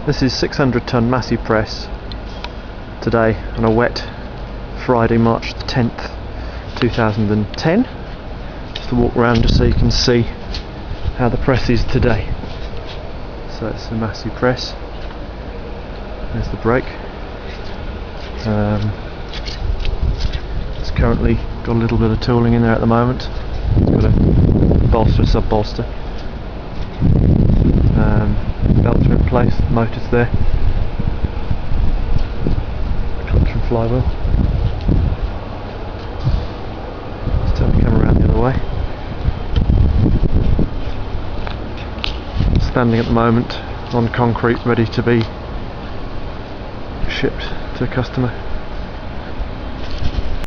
This is 600-ton Massey press today on a wet Friday, March the 10th, 2010. Just to walk around just so you can see how the press is today. So it's the Massey press. There's the brake. It's currently got a little bit of tooling in there at the moment. It's got a bolster, sub-bolster. Belts are in place, motor's there. Clutch and flywheel. Let's turn the camera around the other way. Standing at the moment on concrete, ready to be shipped to a customer.